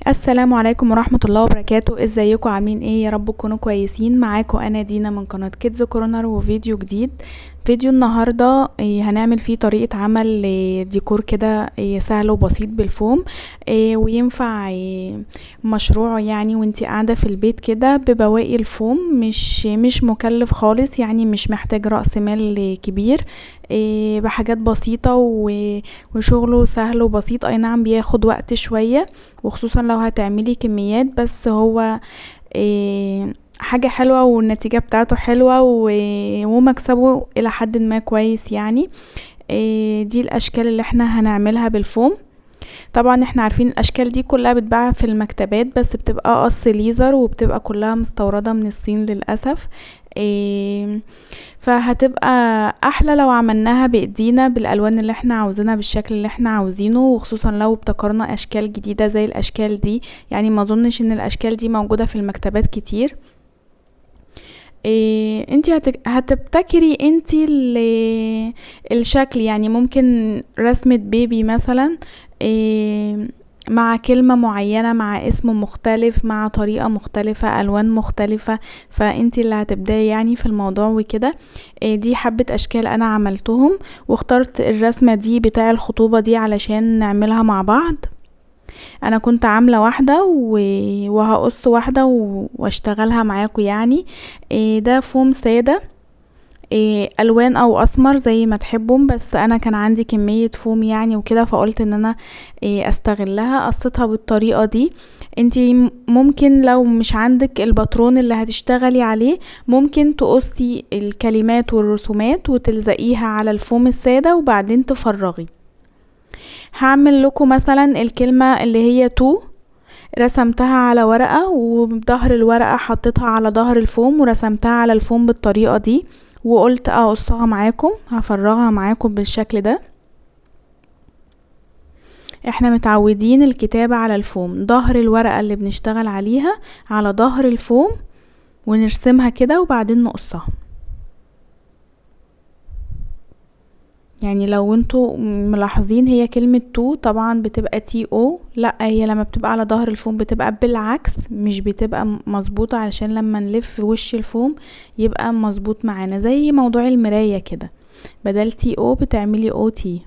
السلام عليكم ورحمة الله وبركاته. ازيكم عاملين ايه؟ يا رب تكونوا كويسين. معاكم انا دينا من قناة كيدز كورنر وفيديو جديد. فيديو النهاردة هنعمل فيه طريقة عمل ديكور كده سهل وبسيط بالفوم، وينفع مشروع يعني وانتي قاعدة في البيت كده ببواقي الفوم. مش مكلف خالص، يعني مش محتاج رأس مال كبير، بحاجات بسيطة وشغله سهل وبسيط. اي نعم بياخد وقت شوية، وخصوصا لو هتعملي كميات، بس هو حاجة حلوة والنتيجة بتاعته حلوة ومكسبه الى حد ما كويس يعني. دي الاشكال اللي احنا هنعملها بالفوم. طبعا احنا عارفين الاشكال دي كلها بتباع في المكتبات، بس بتبقى قص ليزر وبتبقى كلها مستوردة من الصين للأسف. فهتبقى احلى لو عملناها بايدينا بالالوان اللي احنا عاوزينها بالشكل اللي احنا عاوزينه، وخصوصا لو ابتكرنا اشكال جديدة زي الاشكال دي. يعني ما اظنش ان الاشكال دي موجودة في المكتبات كتير. انتي هتبتكري انتي الشكل، يعني ممكن رسمة بيبي مثلا، مع كلمة معينة، مع اسم مختلف، مع طريقة مختلفة، ألوان مختلفة. فانتي اللي هتبدعي يعني في الموضوع وكده. دي حبة أشكال أنا عملتهم، واخترت الرسمة دي بتاع الخطوبة دي علشان نعملها مع بعض. انا كنت عامله واحده وهقص واحده واشتغلها معاكم يعني. ده فوم ساده، الوان او اسمر زي ما تحبون، بس انا كان عندي كميه فوم يعني وكده، فقلت ان انا استغلها. قصتها بالطريقه دي. انتي ممكن لو مش عندك الباترون اللي هتشتغلي عليه، ممكن تقصي الكلمات والرسومات وتلزقيها على الفوم الساده وبعدين تفرغي. هعمل لكم مثلا الكلمة اللي هي تو، رسمتها على ورقة، وبظهر الورقة حطيتها على ظهر الفوم ورسمتها على الفوم بالطريقة دي، وقلت اقصها معاكم، هفرغها معاكم بالشكل ده. احنا متعودين الكتابة على الفوم، ظهر الورقة اللي بنشتغل عليها على ظهر الفوم، ونرسمها كده وبعدين نقصها. يعني لو انتوا ملاحظين هي كلمة تو طبعا بتبقى تي او، لا هي لما بتبقى على ظهر الفوم بتبقى بالعكس، مش بتبقى مظبوطة، علشان لما نلف وش الفوم يبقى مظبوط معانا، زي موضوع المراية كده، بدل تي او بتعملي او تي.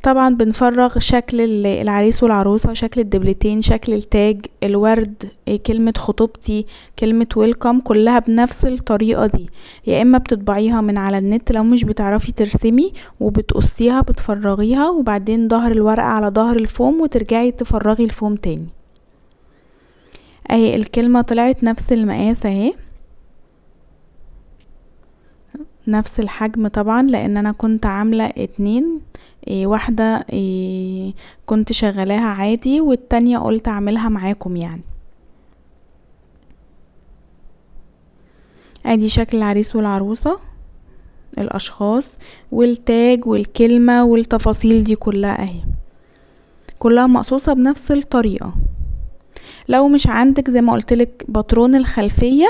طبعا بنفرغ شكل العريس والعروسة، شكل الدبلتين، شكل التاج، الورد، كلمة خطوبتي، كلمة ويلكم، كلها بنفس الطريقة دي. يا اما بتطبعيها من على النت لو مش بتعرفي ترسمي، وبتقصيها بتفرغيها، وبعدين ظهر الورقة على ظهر الفوم وترجعي تفرغي الفوم تاني. اهي الكلمة طلعت نفس المقاس اهي، نفس الحجم طبعا، لان انا كنت عاملة اتنين. واحدة كنت شغلاها عادي، والتانية قلت اعملها معاكم يعني. ادي شكل العريس والعروسة، الاشخاص والتاج والكلمة والتفاصيل دي كلها اهي، كلها مقصوصة بنفس الطريقة. لو مش عندك زي ما قلتلك باترون الخلفية،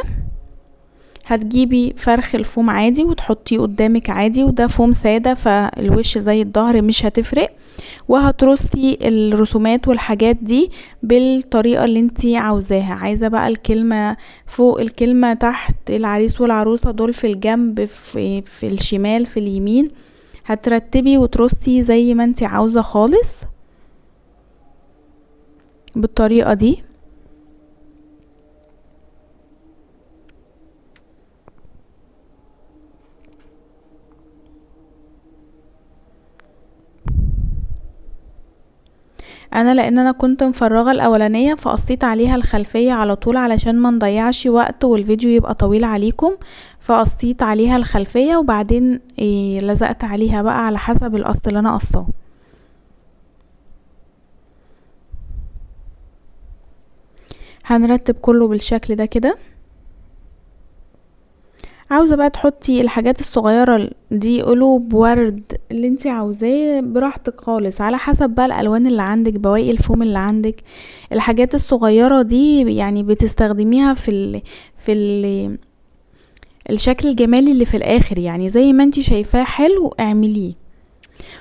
هتجيبي فرخ الفوم عادي وتحطيه قدامك عادي، وده فوم سادة فالوش زي الظهر مش هتفرق، وهترصي الرسومات والحاجات دي بالطريقة اللي انتي عاوزاها. عايزة بقى الكلمة فوق، الكلمة تحت، العريس والعروسة دول في الجنب، في الشمال، في اليمين، هترتبي وترصي زي ما انتي عاوزة خالص بالطريقة دي. لان انا كنت مفرغه الاولانيه، فقصيت عليها الخلفيه على طول علشان ما نضيعش وقت والفيديو يبقى طويل عليكم. فقصيت عليها الخلفيه وبعدين لزقت عليها بقى على حسب القص اللي انا قصاه. هنرتب كله بالشكل ده كده. عاوزة بقى تحطي الحاجات الصغيرة دي، قلوب، ورد، اللي انتي عاوزاه براحتك خالص، على حسب بقى الالوان اللي عندك، بواقي الفوم اللي عندك. الحاجات الصغيرة دي يعني بتستخدميها في الشكل الجمالي اللي في الاخر، يعني زي ما انتي شايفاه حلو اعمليه.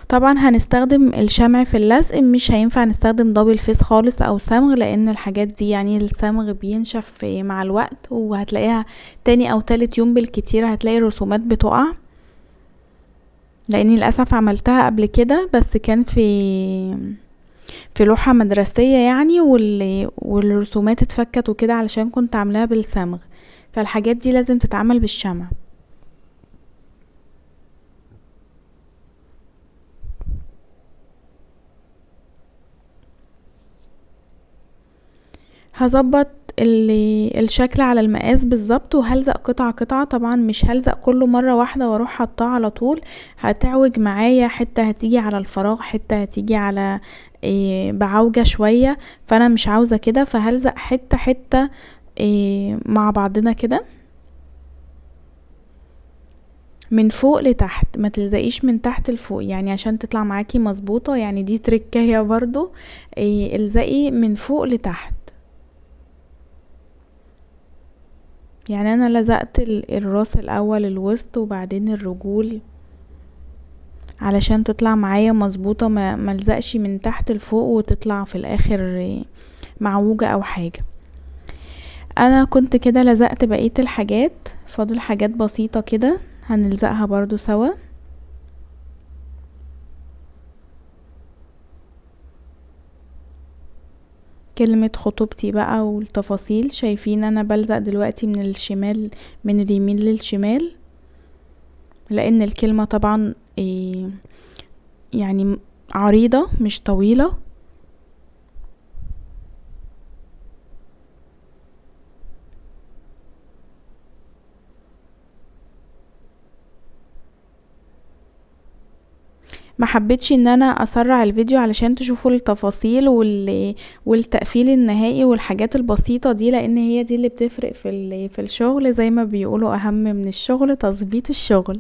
طبعا هنستخدم الشمع في اللزق، مش هينفع نستخدم دبل فيس خالص او صمغ، لان الحاجات دي يعني الصمغ بينشف مع الوقت، وهتلاقيها تاني او تالت يوم بالكتير هتلاقي الرسومات بتقع. لاني للاسف عملتها قبل كده، بس كان في لوحة مدرسية يعني، والرسومات اتفكت وكده علشان كنت عاملاها بالصمغ، فالحاجات دي لازم تتعمل بالشمع. هظبط الشكل على المقاس بالظبط، وهلزق قطعة قطعة. طبعا مش هلزق كله مرة واحدة واروح حطاه على طول، هتعوج معايا، حتة هتيجي على الفراغ، حتة هتيجي على بعوجة شوية، فانا مش عاوزة كده، فهلزق حتة حتة مع بعضنا كده من فوق لتحت، ما تلزقيش من تحت لفوق يعني عشان تطلع معاكي مظبوطة. يعني دي تركية برضو، الزقي من فوق لتحت. يعني انا لزقت الراس الاول الوسط، وبعدين الرجول علشان تطلع معايا مظبوطة، ما ملزقش من تحت لفوق وتطلع في الاخر معوجة او حاجة. انا كنت كده لزقت بقية الحاجات، فاضل حاجات بسيطة كده هنلزقها برضو سوا. كلمة خطوبتي بقى والتفاصيل، شايفين انا بلزق دلوقتي من الشمال، من اليمين للشمال، لان الكلمة طبعا يعني عريضة مش طويلة. ما حبيتش ان انا اسرع الفيديو علشان تشوفوا التفاصيل والتقفيل النهائي والحاجات البسيطة دي، لان هي دي اللي بتفرق في الشغل. زي ما بيقولوا اهم من الشغل تظبيط الشغل،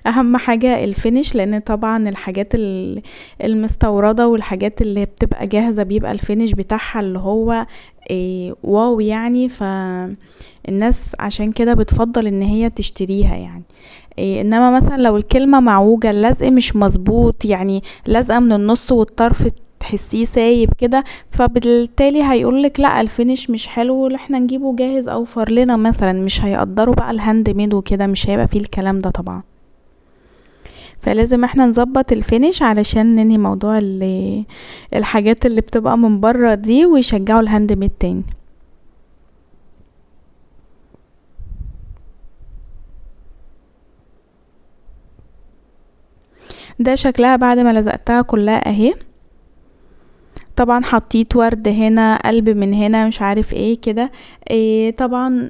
اهم حاجة الفينش، لان طبعا الحاجات المستوردة والحاجات اللي بتبقى جاهزة بيبقى الفينش بتاعها اللي هو واو يعني، فالناس عشان كده بتفضل ان هي تشتريها يعني. انما مثلا لو الكلمة معوجة، اللزق مش مظبوط، يعني لازقة من النص والطرف تحسيه سايب كده، فبالتالي هيقولك لا الفينش مش حلو، احنا نجيبه جاهز اوفر لنا مثلا، مش هيقدروا بقى الهاند ميد وكده، مش هيبقى فيه الكلام ده طبعا. فلازم احنا نظبط الفينش علشان ننهي موضوع الحاجات اللي بتبقى من بره دي، ويشجعوا الهاند ميد تاني. ده شكلها بعد ما لزقتها كلها اهي. طبعا حطيت ورد هنا، قلب من هنا، مش عارف ايه كده. طبعا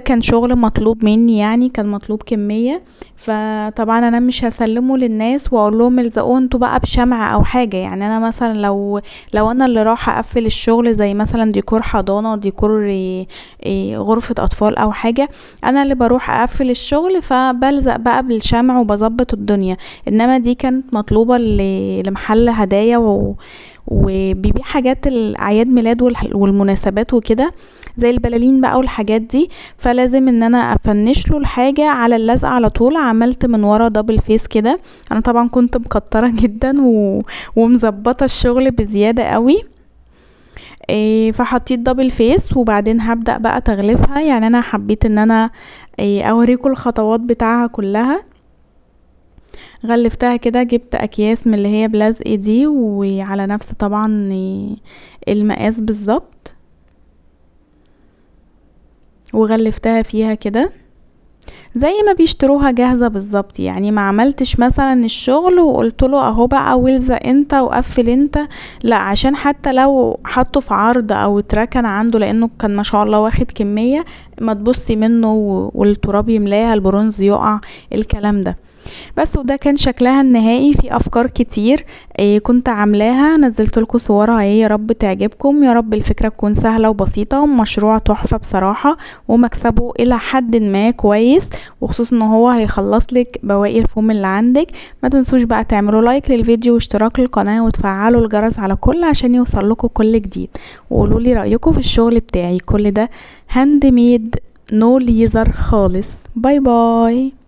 كان شغل مطلوب مني، يعني كان مطلوب كمية، فطبعا انا مش هسلمه للناس واقول لهم الزقوه انتوا بقى بشمع او حاجة. يعني انا مثلا لو انا اللي راح اقفل الشغل، زي مثلا ديكور حضانة، ديكور غرفة اطفال او حاجة، انا اللي بروح اقفل الشغل، فبلزق بقى بالشمع وبظبط الدنيا. انما دي كانت مطلوبة لمحل هدايا وبيبيع حاجات الاعياد ميلاد والمناسبات وكده، زي البلالين بقى والحاجات دي، فلازم ان انا افنش له الحاجه على اللزق على طول. عملت من ورا دبل فيس كده، انا طبعا كنت مكتره جدا ومظبطه الشغل بزياده قوي. فحطيت دبل فيس، وبعدين هبدأ بقى تغليفها. يعني انا حبيت ان انا اوريكم الخطوات بتاعها كلها. غلفتها كده، جبت اكياس من اللي هي بلزق دي، وعلى نفس طبعا المقاس بالظبط، وغلفتها فيها كده زي ما بيشتروها جاهزة بالظبط. يعني ما عملتش مثلا الشغل وقلت له اهو بقى والزق انت وقفل انت، لا، عشان حتى لو حطه في عرض او اتركن عنده، لانه كان ما شاء الله واخد كمية، ما تبصي منه والتراب يملاها، البرونز يقع، الكلام ده. بس وده كان شكلها النهائي. في افكار كتير كنت عاملاها، نزلت لكم صورها اهي، يا رب تعجبكم، يا رب الفكرة تكون سهلة وبسيطة، ومشروع تحفة بصراحة، ومكسبه الى حد ما كويس، وخصوصا ان هو هيخلص لك بواقي الفوم اللي عندك. ما تنسوش بقى تعملوا لايك للفيديو واشتراك للقناة وتفعلوا الجرس على كل عشان يوصل لكم كل جديد، وقولوا لي رأيكم في الشغل بتاعي. كل ده هاند ميد، نو ليزر خالص. باي باي.